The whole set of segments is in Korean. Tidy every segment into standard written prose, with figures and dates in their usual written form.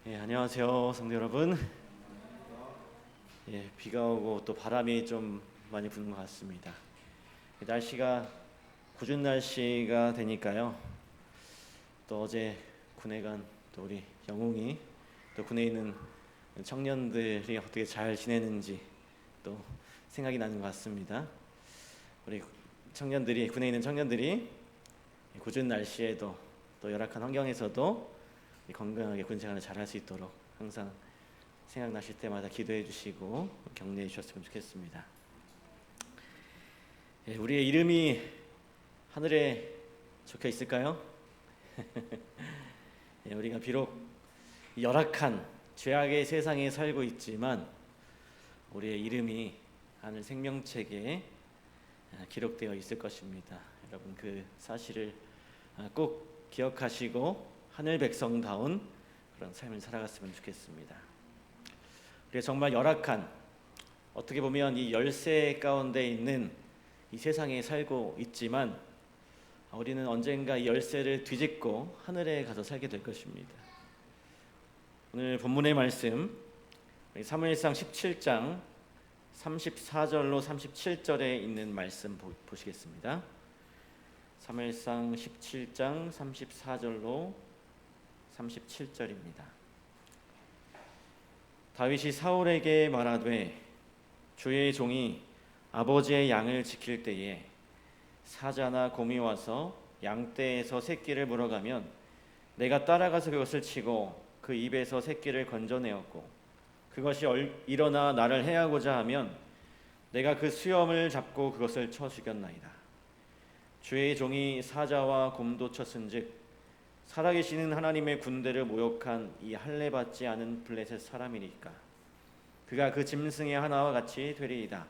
안녕하세요, 성도 여러분. 비가 오고 또 바람이 좀 많이 부는 것 같습니다. 날씨가 궂은 날씨가 되니까요. 또 어제 군에 간 또 우리 영웅이 또 군에 있는 청년들이 어떻게 잘 지내는지 또 생각이 나는 것 같습니다. 우리 청년들이 군에 있는 청년들이 궂은 날씨에도 또 열악한 환경에서도 건강하게 군 생활을 잘할 수 있도록 항상 생각나실 때마다 기도해 주시고 격려해 주셨으면 좋겠습니다. 우리의 이름이 하늘에 적혀 있을까요? 우리가 비록 열악한 죄악의 세상에 살고 있지만 우리의 이름이 하늘 생명책에 기록되어 있을 것입니다. 여러분 그 사실을 꼭 기억하시고 하늘 백성다운 그런 삶을 살아갔으면 좋겠습니다. 우리가 정말 열악한, 어떻게 보면 이 열쇠 가운데 있는 이 세상에 살고 있지만 우리는 언젠가 이 열쇠를 뒤집고 하늘에 가서 살게 될 것입니다. 오늘 본문의 말씀 사무엘상 17장 34절로 37절에 있는 말씀 보시겠습니다. 사무엘상 17장 34절로 37절입니다. 다윗이 사울에게 말하되 주의 종이 아버지의 양을 지킬 때에 사자나 곰이 와서 양떼에서 새끼를 물어가면 내가 따라가서 그것을 치고 그 입에서 새끼를 건져내었고 그것이 일어나 나를 해하고자 하면 내가 그 수염을 잡고 그것을 쳐 죽였나이다. 주의 종이 사자와 곰도 쳤은즉 살아계시는 하나님의 군대를 모욕한 이 할례받지 않은 블레셋 사람이니까 그가 그 짐승의 하나와 같이 되리이다.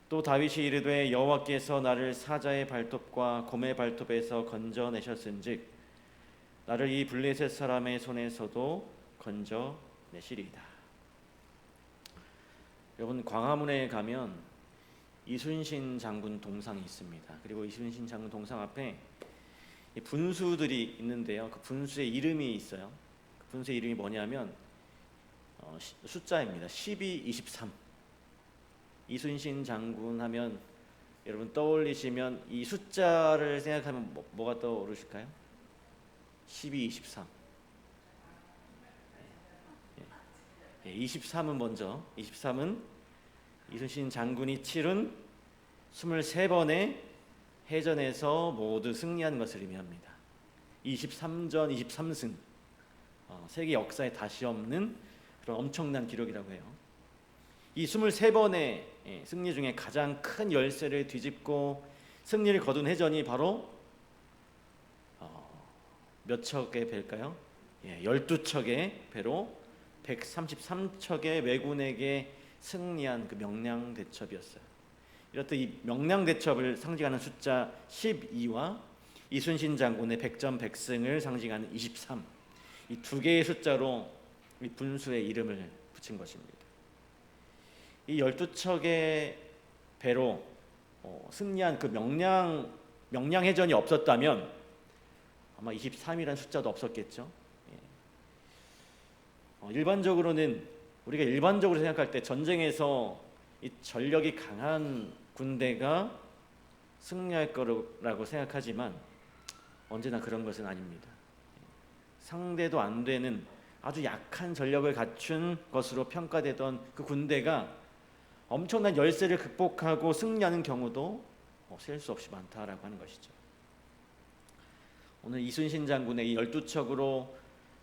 또 다윗이 이르되 여호와께서 나를 사자의 발톱과 곰의 발톱에서 건져내셨은즉 나를 이 블레셋 사람의 손에서도 건져내시리이다. 여러분 광화문에 가면 이순신 장군 동상이 있습니다. 그리고 이순신 장군 동상 앞에 분수들이 있는데요. 그 분수의 이름이 있어요. 그 분수의 이름이 뭐냐면 숫자입니다. 12, 23. 이순신 장군 하면 여러분 떠올리시면 이 숫자를 생각하면 뭐가 떠오르실까요? 12, 23. 23은 먼저 23은 이순신 장군이 치른 23번의 해전에서 모두 승리한 것을 의미합니다. 23전 23승, 세계 역사에 다시 없는 그런 엄청난 기록이라고 해요. 이 23번의 승리 중에 가장 큰 열쇠를 뒤집고 승리를 거둔 해전이 바로 몇 척의 배일까요? 12척의 배로 133척의 왜군에게 승리한 그 명량대첩이었어요. 이렇듯 이 명량대첩을 상징하는 숫자 12와 이순신 장군의 백전백승을 상징하는 23, 이 두 개의 숫자로 이 분수의 이름을 붙인 것입니다. 이 12척의 배로 승리한 그 명량해전이 없었다면 아마 23이라는 숫자도 없었겠죠. 우리가 일반적으로 생각할 때 전쟁에서 이 전력이 강한 군대가 승리할 거라고 생각하지만 언제나 그런 것은 아닙니다. 상대도 안 되는 아주 약한 전력을 갖춘 것으로 평가되던 그 군대가 엄청난 열세를 극복하고 승리하는 경우도 셀 수 없이 많다라고 하는 것이죠. 오늘 이순신 장군의 이 12척으로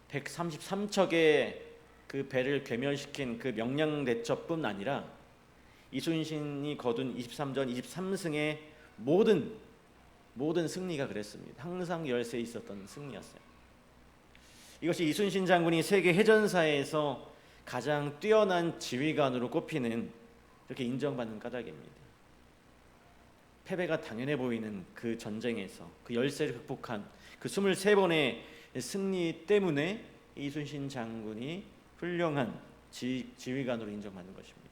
133척의 그 배를 괴멸시킨 그 명량대첩뿐 아니라 이순신이 거둔 23전 23승의 모든 승리가 그랬습니다. 항상 열세에 있었던 승리였어요. 이것이 이순신 장군이 세계 해전사에서 가장 뛰어난 지휘관으로 꼽히는, 이렇게 인정받는 까닭입니다. 패배가 당연해 보이는 그 전쟁에서 그 열세를 극복한 그 23번의 승리 때문에 이순신 장군이 훌륭한 지휘관으로 인정받는 것입니다.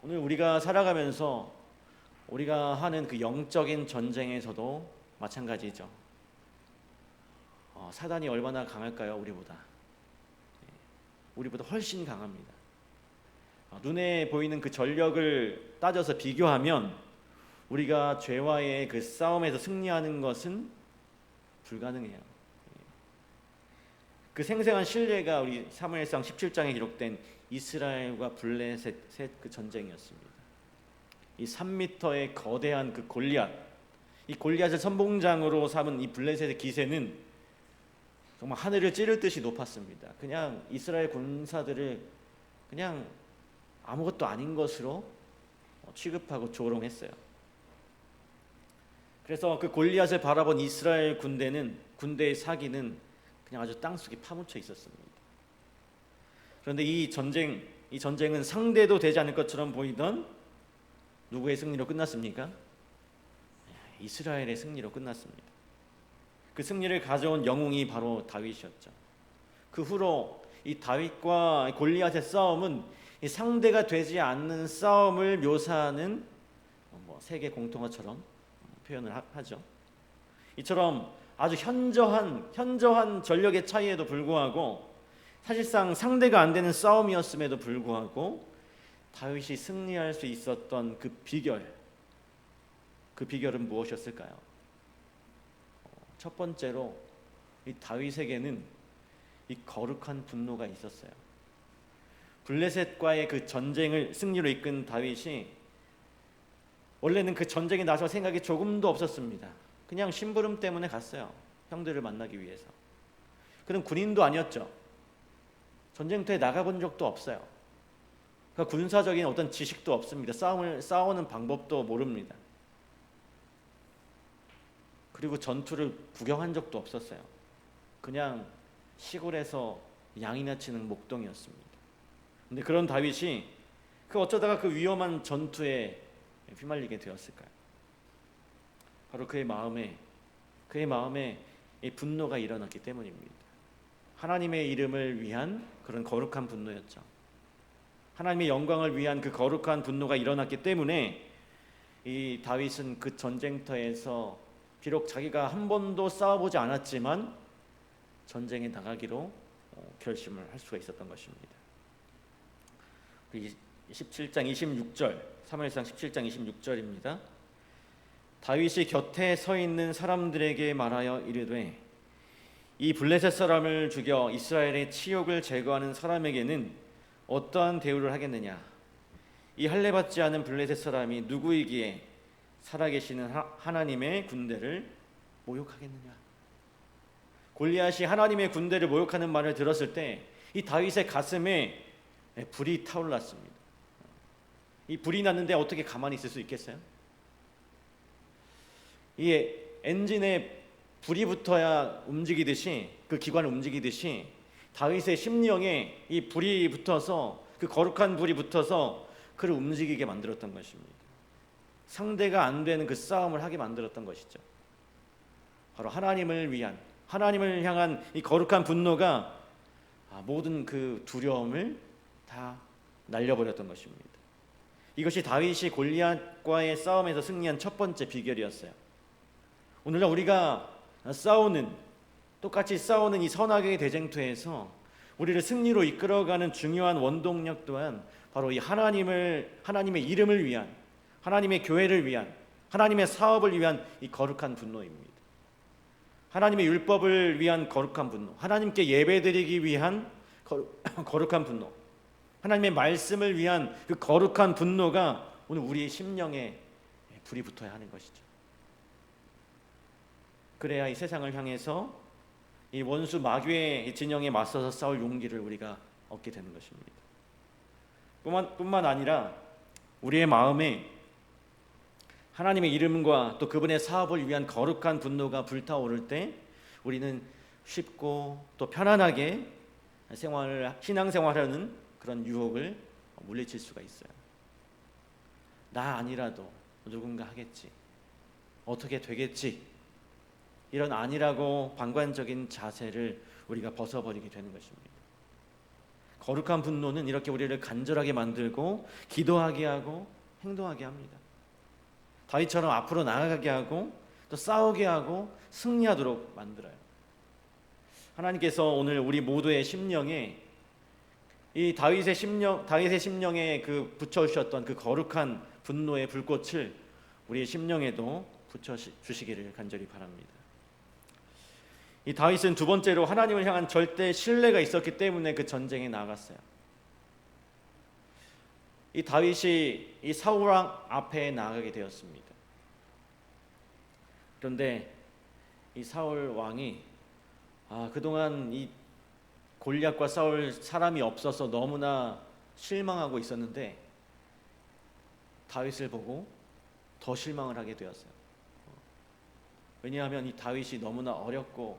오늘 우리가 살아가면서 우리가 하는 그 영적인 전쟁에서도 마찬가지죠. 사단이 얼마나 강할까요? 우리보다. 우리보다 훨씬 강합니다. 눈에 보이는 그 전력을 따져서 비교하면 우리가 죄와의 그 싸움에서 승리하는 것은 불가능해요. 그 생생한 신뢰가 우리 사무엘상 17장에 기록된 이스라엘과 블레셋 그 전쟁이었습니다. 이 3m의 거대한 그 골리앗, 이 골리앗을 선봉장으로 삼은 이 블레셋의 기세는 정말 하늘을 찌를 듯이 높았습니다. 그냥 이스라엘 군사들을 그냥 아무것도 아닌 것으로 취급하고 조롱했어요. 그래서 그 골리앗을 바라본 이스라엘 군대의 사기는 그냥 아주 땅속에 파묻혀 있었습니다. 그런데 이 전쟁은 상대도 되지 않을 것처럼 보이던 누구의 승리로 끝났습니까? 이스라엘의 승리로 끝났습니다. 그 승리를 가져온 영웅이 바로 다윗이었죠. 그 후로 이 다윗과 골리앗의 싸움은 이 상대가 되지 않는 싸움을 묘사하는 세계 공통어처럼 표현을 하죠. 이처럼 아주 현저한 전력의 차이에도 불구하고 사실상 상대가 안 되는 싸움이었음에도 불구하고 다윗이 승리할 수 있었던 그 비결은 무엇이었을까요? 첫 번째로 이 다윗에게는 이 거룩한 분노가 있었어요. 블레셋과의 그 전쟁을 승리로 이끈 다윗이 원래는 그 전쟁에 나설 생각이 조금도 없었습니다. 그냥 심부름 때문에 갔어요. 형들을 만나기 위해서. 그는 군인도 아니었죠. 전쟁터에 나가본 적도 없어요. 그러니까 군사적인 어떤 지식도 없습니다. 싸우는 방법도 모릅니다. 그리고 전투를 구경한 적도 없었어요. 그냥 시골에서 양이나 치는 목동이었습니다. 근데 그런 다윗이 어쩌다가 그 위험한 전투에 휘말리게 되었을까요? 바로 그의 마음에 이 분노가 일어났기 때문입니다. 하나님의 이름을 위한 그런 거룩한 분노였죠. 하나님의 영광을 위한 그 거룩한 분노가 일어났기 때문에 이 다윗은 그 전쟁터에서 비록 자기가 한 번도 싸워보지 않았지만 전쟁에 나가기로 결심을 할 수가 있었던 것입니다. 17장 26절, 사무엘상 17장 26절입니다. 다윗이 곁에 서 있는 사람들에게 말하여 이르되 이 블레셋 사람을 죽여 이스라엘의 치욕을 제거하는 사람에게는 어떠한 대우를 하겠느냐? 이 할례받지 않은 블레셋 사람이 누구이기에 살아계시는 하나님의 군대를 모욕하겠느냐? 골리앗이 하나님의 군대를 모욕하는 말을 들었을 때 이 다윗의 가슴에 불이 타올랐습니다. 이 불이 났는데 어떻게 가만히 있을 수 있겠어요? 이 엔진에 불이 붙어야 움직이듯이, 그 기관을 움직이듯이 다윗의 심령에 이 불이 붙어서, 그 거룩한 불이 붙어서 그를 움직이게 만들었던 것입니다. 상대가 안 되는 그 싸움을 하게 만들었던 것이죠. 바로 하나님을 향한 이 거룩한 분노가 모든 그 두려움을 다 날려버렸던 것입니다. 이것이 다윗이 골리앗과의 싸움에서 승리한 첫 번째 비결이었어요. 오늘날 우리가 똑같이 싸우는 이 선악의 대쟁투에서 우리를 승리로 이끌어가는 중요한 원동력 또한 바로 이 하나님의 이름을 위한, 하나님의 교회를 위한, 하나님의 사업을 위한 이 거룩한 분노입니다. 하나님의 율법을 위한 거룩한 분노, 하나님께 예배드리기 위한 거룩한 분노, 하나님의 말씀을 위한 그 거룩한 분노가 오늘 우리의 심령에 불이 붙어야 하는 것이죠. 그래야 이 세상을 향해서 이 원수 마귀의 진영에 맞서서 싸울 용기를 우리가 얻게 되는 것입니다. 뿐만 아니라 우리의 마음에 하나님의 이름과 또 그분의 사업을 위한 거룩한 분노가 불타오를 때 우리는 쉽고 또 편안하게 신앙생활하는 그런 유혹을 물리칠 수가 있어요. 나 아니라도 누군가 하겠지, 어떻게 되겠지, 이런 아니라고 방관적인 자세를 우리가 벗어버리게 되는 것입니다. 거룩한 분노는 이렇게 우리를 간절하게 만들고 기도하게 하고 행동하게 합니다. 다윗처럼 앞으로 나아가게 하고 또 싸우게 하고 승리하도록 만들어요. 하나님께서 오늘 우리 모두의 심령에 이 다윗의 심령에 그 붙여주셨던 그 거룩한 분노의 불꽃을 우리의 심령에도 붙여주시기를 간절히 바랍니다. 이 다윗은 두 번째로 하나님을 향한 절대 신뢰가 있었기 때문에 그 전쟁에 나갔어요. 이 다윗이 이 사울 왕 앞에 나가게 되었습니다. 그런데 이 사울 왕이 그동안 이 골리앗과 싸울 사람이 없어서 너무나 실망하고 있었는데 다윗을 보고 더 실망을 하게 되었어요. 왜냐하면 이 다윗이 너무나 어렵고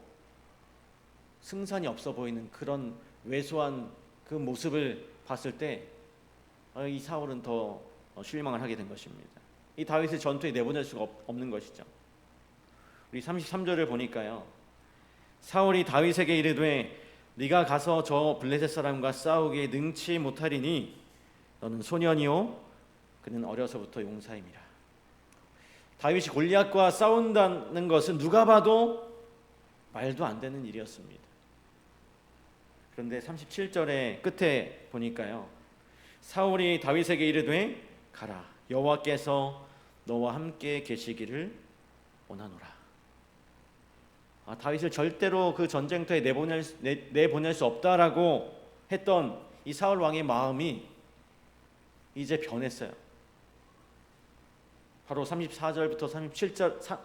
승산이 없어 보이는 그런 왜소한 그 모습을 봤을 때 이 사울은 더 실망을 하게 된 것입니다. 이 다윗을 전투에 내보낼 수가 없는 것이죠. 우리 33절을 보니까요, 사울이 다윗에게 이르되 네가 가서 저 블레셋 사람과 싸우기에 능치 못하리니 너는 소년이요 그는 어려서부터 용사임이라. 다윗이 골리앗과 싸운다는 것은 누가 봐도 말도 안 되는 일이었습니다. 그런데 37절의 끝에 보니까요, 사울이 다윗에게 이르되 가라, 여호와께서 너와 함께 계시기를 원하노라. 다윗을 절대로 그 전쟁터에 내보낼 수 없다라고 했던 이 사울 왕의 마음이 이제 변했어요. 바로 34절부터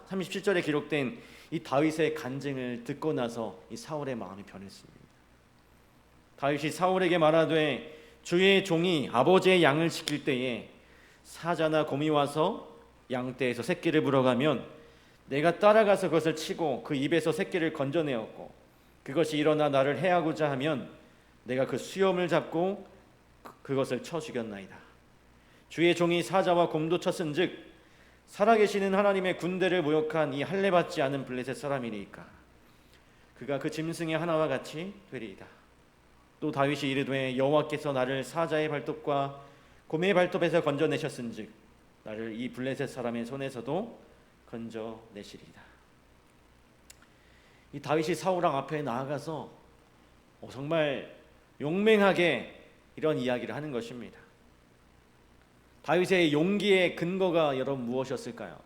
37절에 기록된 이 다윗의 간증을 듣고 나서 이 사울의 마음이 변했습니다. 다윗이 사울에게 말하되 주의 종이 아버지의 양을 지킬 때에 사자나 곰이 와서 양떼에서 새끼를 물어가면 내가 따라가서 그것을 치고 그 입에서 새끼를 건져내었고 그것이 일어나 나를 해하고자 하면 내가 그 수염을 잡고 그것을 쳐 죽였나이다. 주의 종이 사자와 곰도 쳤은즉 살아계시는 하나님의 군대를 모욕한 이 할례받지 않은 블레셋 사람이니까 그가 그 짐승의 하나와 같이 되리이다. 또 다윗이 이르되 여호와께서 나를 사자의 발톱과 곰의 발톱에서 건져내셨은즉 나를 이 블레셋 사람의 손에서도 건져내시리이다. 이 다윗이 사울 왕 앞에 나아가서 정말 용맹하게 이런 이야기를 하는 것입니다. 다윗의 용기의 근거가 여러분 무엇이었을까요?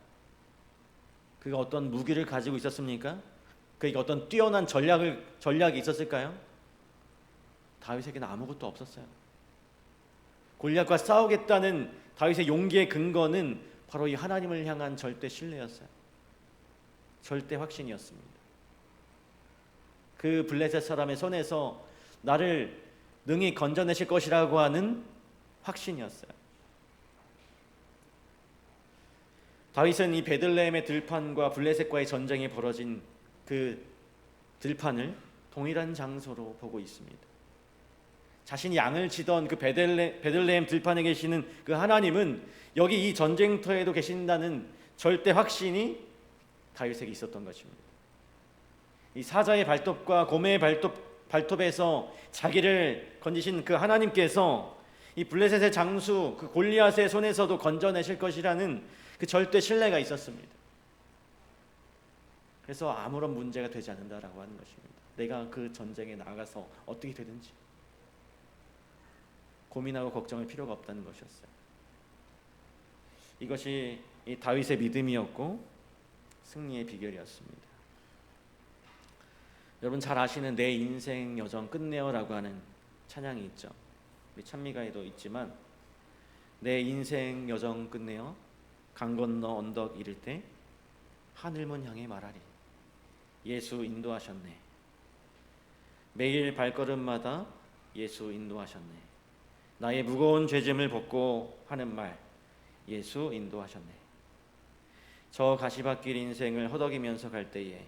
그가 어떤 무기를 가지고 있었습니까? 그에게 어떤 뛰어난 전략이 있었을까요? 다윗에게는 아무것도 없었어요. 골리앗과 싸우겠다는 다윗의 용기의 근거는 바로 이 하나님을 향한 절대 신뢰였어요. 절대 확신이었습니다. 그 블레셋 사람의 손에서 나를 능히 건져내실 것이라고 하는 확신이었어요. 다윗은 이 베들레헴의 들판과 블레셋과의 전쟁이 벌어진 그 들판을 동일한 장소로 보고 있습니다. 자신이 양을 치던 그 베들레헴 들판에 계시는 그 하나님은 여기 이 전쟁터에도 계신다는 절대 확신이 다윗에게 있었던 것입니다. 이 사자의 발톱과 곰의 발톱에서 자기를 건지신 그 하나님께서 이 블레셋의 장수 그 골리앗의 손에서도 건져내실 것이라는 그 절대 신뢰가 있었습니다. 그래서 아무런 문제가 되지 않는다라고 하는 것입니다. 내가 그 전쟁에 나가서 어떻게 되든지 고민하고 걱정할 필요가 없다는 것이었어요. 이것이 이 다윗의 믿음이었고 승리의 비결이었습니다. 여러분 잘 아시는 내 인생 여정 끝내어라고 하는 찬양이 있죠. 우리 찬미가에도 있지만 내 인생 여정 끝내어 강 건너 언덕 이를 때 하늘문 향해 말하리. 예수 인도하셨네. 매일 발걸음마다 예수 인도하셨네. 나의 무거운 죄짐을 벗고 하는 말 예수 인도하셨네. 저 가시밭길 인생을 허덕이면서 갈 때에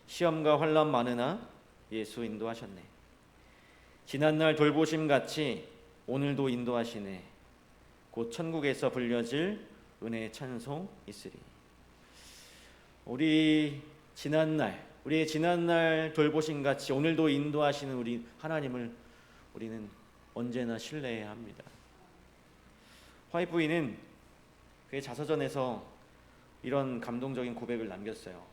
시험과 환난 많으나 예수 인도하셨네. 지난날 돌보심 같이 오늘도 인도하시네. 곧 천국에서 불려질 은혜의 찬송 있으리. 우리의 지난날 돌보심 같이 오늘도 인도하시는 우리 하나님을 우리는 언제나 신뢰해야 합니다. 화이트 부인은 그의 자서전에서 이런 감동적인 고백을 남겼어요.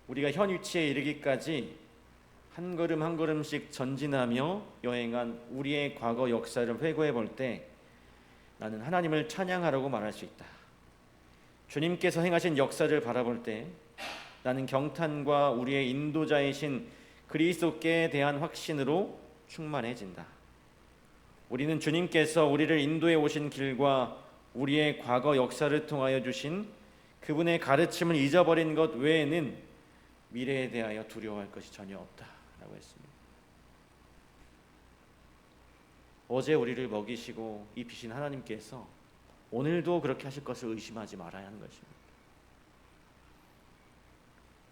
우리가 현 위치에 이르기까지 한 걸음 한 걸음씩 전진하며 여행한 우리의 과거 역사를 회고해 볼 때 나는 하나님을 찬양하라고 말할 수 있다. 주님께서 행하신 역사를 바라볼 때 나는 경탄과 우리의 인도자이신 그리스도께 대한 확신으로 충만해진다. 우리는 주님께서 우리를 인도해 오신 길과 우리의 과거 역사를 통하여 주신 그분의 가르침을 잊어버린 것 외에는 미래에 대하여 두려워할 것이 전혀 없다라고 했습니다. 어제 우리를 먹이시고 입히신 하나님께서 오늘도 그렇게 하실 것을 의심하지 말아야 하는 것입니다.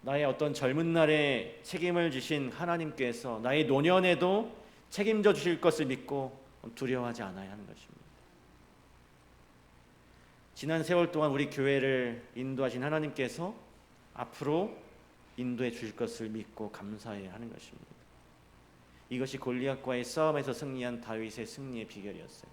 나의 어떤 젊은 날에 책임을 지신 하나님께서 나의 노년에도 책임져 주실 것을 믿고 두려워하지 않아야 하는 것입니다. 지난 세월 동안 우리 교회를 인도하신 하나님께서 앞으로 인도해 주실 것을 믿고 감사해야 하는 것입니다. 이것이 골리앗과의 싸움에서 승리한 다윗의 승리의 비결이었어요.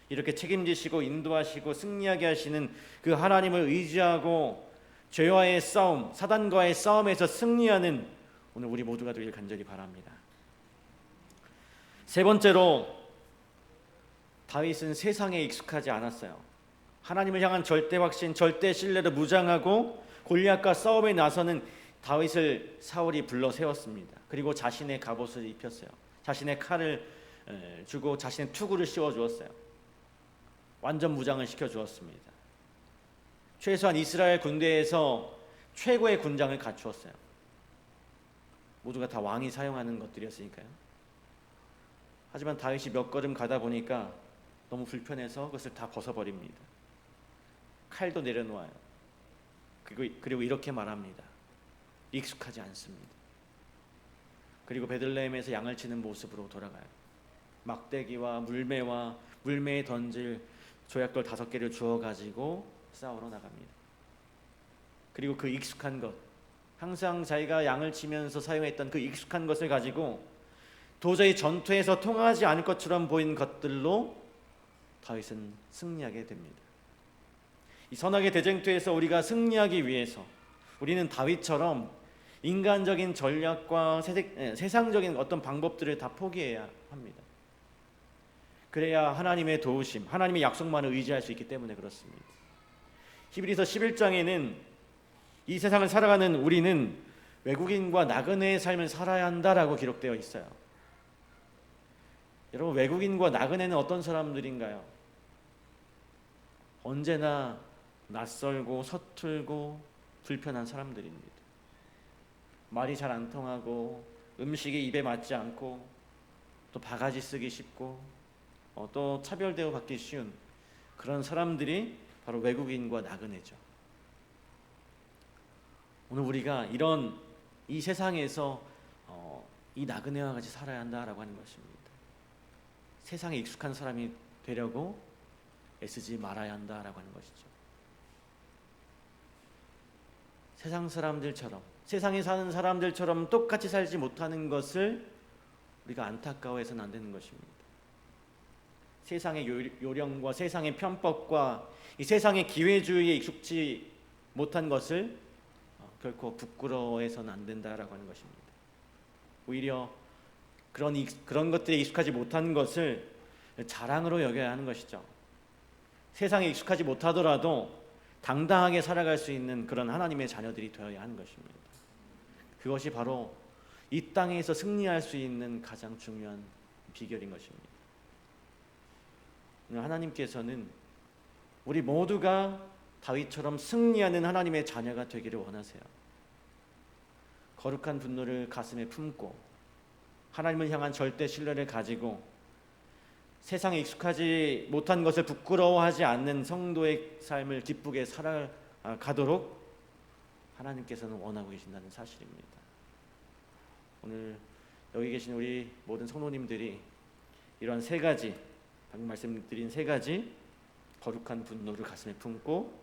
이렇게 책임지시고 인도하시고 승리하게 하시는 그 하나님을 의지하고 죄와의 싸움, 사단과의 싸움에서 승리하는 오늘 우리 모두가 되길 간절히 바랍니다. 세 번째로, 다윗은 세상에 익숙하지 않았어요. 하나님을 향한 절대 확신, 절대 신뢰를 무장하고 골리앗과 싸움에 나서는 다윗을 사울이 불러 세웠습니다. 그리고 자신의 갑옷을 입혔어요. 자신의 칼을 주고 자신의 투구를 씌워 주었어요. 완전 무장을 시켜 주었습니다. 최소한 이스라엘 군대에서 최고의 군장을 갖추었어요. 모두가 다 왕이 사용하는 것들이었으니까요. 하지만 다윗이 몇 걸음 가다 보니까 너무 불편해서 그것을 다 벗어버립니다. 칼도 내려놓아요. 그리고 이렇게 말합니다. 익숙하지 않습니다. 그리고 베들레헴에서 양을 치는 모습으로 돌아가요. 막대기와 물매에 던질 조약돌 5개를 주워가지고 싸우러 나갑니다. 그리고 그 익숙한 것, 항상 자기가 양을 치면서 사용했던 그 익숙한 것을 가지고 도저히 전투에서 통하지 않을 것처럼 보인 것들로 다윗은 승리하게 됩니다. 이 선악의 대쟁투에서 우리가 승리하기 위해서 우리는 다윗처럼 인간적인 전략과 세상적인 어떤 방법들을 다 포기해야 합니다. 그래야 하나님의 도우심, 하나님의 약속만을 의지할 수 있기 때문에 그렇습니다. 히브리서 11장에는 이 세상을 살아가는 우리는 외국인과 나그네의 삶을 살아야 한다라고 기록되어 있어요. 여러분, 외국인과 나그네는 어떤 사람들인가요? 언제나 낯설고 서툴고 불편한 사람들입니다. 말이 잘 안 통하고 음식이 입에 맞지 않고 또 바가지 쓰기 쉽고 또 차별대우 받기 쉬운 그런 사람들이 바로 외국인과 나그네죠. 오늘 우리가 이 세상에서 이 나그네와 같이 살아야 한다라고 하는 것입니다. 세상에 익숙한 사람이 되려고 애쓰지 말아야 한다라고 하는 것이죠. 세상 사람들처럼, 세상에 사는 사람들처럼 똑같이 살지 못하는 것을 우리가 안타까워해서는 안 되는 것입니다. 세상의 요령과 세상의 편법과 이 세상의 기회주의에 익숙지 못한 것을 결코 부끄러워해서는 안 된다라고 하는 것입니다. 오히려 그런 것들에 익숙하지 못한 것을 자랑으로 여겨야 하는 것이죠. 세상에 익숙하지 못하더라도 당당하게 살아갈 수 있는 그런 하나님의 자녀들이 되어야 하는 것입니다. 그것이 바로 이 땅에서 승리할 수 있는 가장 중요한 비결인 것입니다. 하나님께서는 우리 모두가 다윗처럼 승리하는 하나님의 자녀가 되기를 원하세요. 거룩한 분노를 가슴에 품고 하나님을 향한 절대 신뢰를 가지고 세상에 익숙하지 못한 것을 부끄러워하지 않는 성도의 삶을 기쁘게 살아가도록 하나님께서는 원하고 계신다는 사실입니다. 오늘 여기 계신 우리 모든 성도님들이 이러한 세 가지, 방금 말씀드린 세 가지 거룩한 분노를 가슴에 품고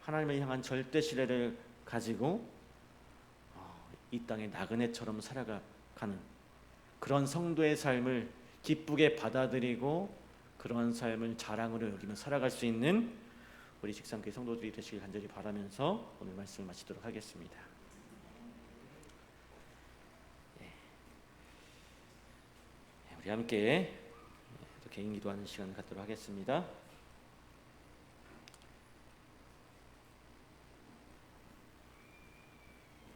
하나님을 향한 절대 신뢰를 가지고 이 땅의 나그네처럼 살아가는 그런 성도의 삶을 기쁘게 받아들이고 그런 삶을 자랑으로 여기며 살아갈 수 있는 우리 직산교회 성도들이 되시길 간절히 바라면서 오늘 말씀을 마치도록 하겠습니다. 우리 함께 또 개인 기도하는 시간을 갖도록 하겠습니다.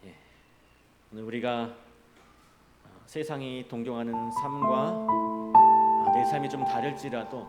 예, 오늘 우리가 세상이 동경하는 삶과 내 삶이 좀 다를지라도